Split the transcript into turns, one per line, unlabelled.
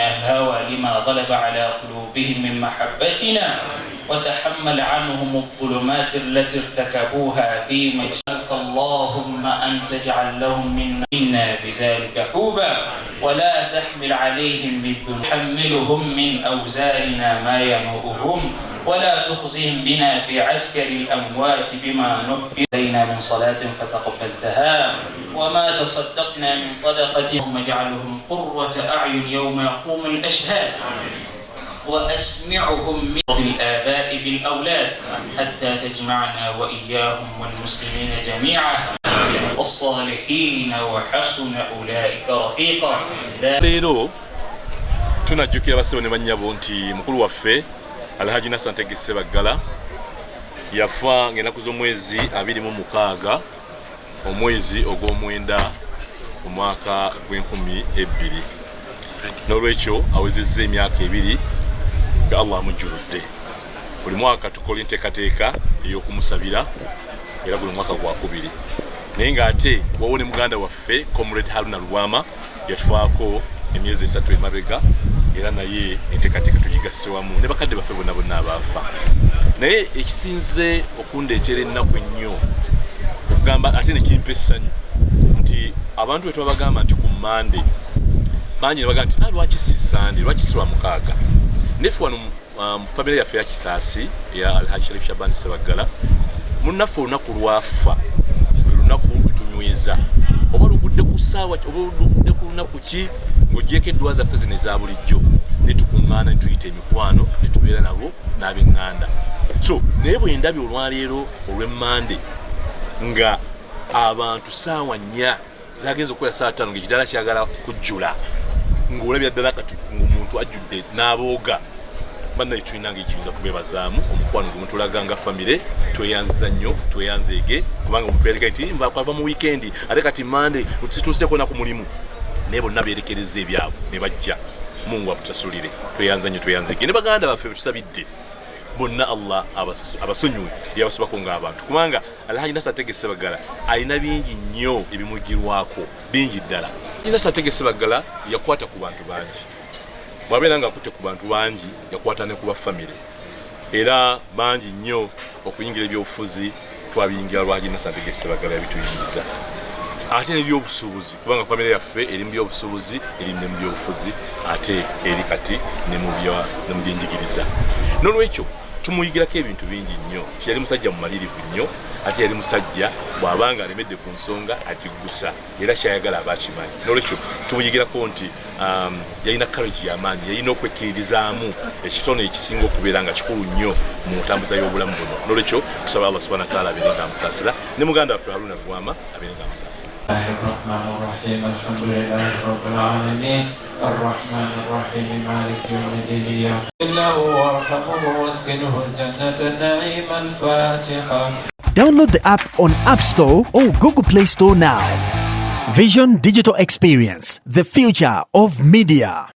الهوى لما غلب على قلوبهم من محبتنا وتحمل عنهم الظلمات التي ارتكبوها في مجالك اللهم أن تجعل لهم منا بذلك حوبا ولا تحمل عليهم بالذنوب حملهم من أوزارنا ما ينوؤهم ولا تخزهم بنا في عسكر الأموات بما نحب إلينا من صلاة فتقبلتها وما تصدقنا من صدقة اللهم اجعلهم قرة أعين يوم يقوم الأشهاد وأسمعهم من الآباء بالأولاد حتى تجمعنا وإياهم والمسلمين جميعا والصالحين وحسن أولئك رفيقا.
Lero tunajjukira bassebo ne bannyabo nti mukulu waffe Alhaji Nassan Tegese Baggala yafa ng'ennaku z'omwezi 26 omwezi ogw'omwenda omwaka gw'2020 n'olwekyo awezezza emyaka 2 nga Allah amujjuludde. Buli mwaka tukola enteekateeka ey'okumusabira era buli mwaka gwakubiri naye ng'ate wawo ne muganda waffe Comrade Haruna Lwama yatufaako emyezi 3 emabega era naye enteekateeka tugigasse wamu ne bakadde baffe bonna abaafa. Naye ekisinze okundeetera ennaku ennyo okugamba ate ne kimpa essanyu nti abantu bwe twabagamba nti ku Mande bangi ne bagamba nti lwaki si Sande lwaki si Lwamukaaga. Nefe wano mu famire yaffe ya Kisaasi ya Alhaji Sharif Shaban Ssebaggala munnaffe olunaku lwafa lwe lunaku lutunyweza oba lugudde ku ssaawa oba lugudde ku lunaku ki ng'ogyeko eddwa zaffe zino eza bulijjo ne tukuŋŋaana ne tuyita emikwano ne tubeera nabo n'ab'eŋŋanda. So naye bwe ndabye olwaleero olw'Emmande nga abantu ssaawa 4 zagenze okukola ssaawa 5 ng'ekidaala kyagala kujjula ng'olabira ddala kati ng'omuntu ajjudde n'abooga bannaye tulina ng'ekiyinza kubeebazaamu omukwano gwe mutulaga nga famire tweyanziza nnyo tweyanzeege kubanga omuntu yaleka nti nvaava mu wiikendi ate kati Mande situuseeko na ku mulimu naye bonna beerekereza ebyabwe ne bajja Mungu abutasulire tweyanza nnyo tweyanzeege ne baganda baffe betusabidde bonna Allah abasonyiwe yabasubako ng'abantu kubanga Alhaji Nassan Tegese Baggala alina bingi nnyo ebimugirwako bingi ddala. Alhaji Nassan Tegese Baggala yakwata ku bantu bangi bw'abeera ng'akutte ku bantu bangi yakwata ne ku bafamire era bangi nnyo okuyingira ebyobufuzi twabiyingira Alhaji Nassan Tegese Baggala yabituyingiza ate n'ebyobusuubuzi kubanga famire yaffe eri mu byobusuubuzi eri ne mu byobufuzi ate eri kati ne mu byenjigiriza. N'olwekyo tumuyigirako ebintu bingi nnyo. Yali musajja mumalirivu nnyo ate yali musajja bw'abanga alemedde ku nsonga agiggusa era kyayagala abakimanyi. N'olwekyo tumuyigirako nti yalina courage y'amaanyi yalina okwekkiririzaamu ekitono ekisinga okubeera nga kikulu nnyo mu ntambuza y'obulamu buno. N'olwekyo tusaba Allah subhanahu wa ta'ala abeere nga amusaasira ne muganda waffe Haruna Lwama abeere nga amusaasira.
الرحمن الرحيم الحمد لله رب العالمين الرحمن الرحيم مالك يوم الدين إياك الله وارحمه واسكنه الجنة النعيم الفاتحة.
Download the app on App Store or Google Play Store now. Vision Digital Experience, the future of media.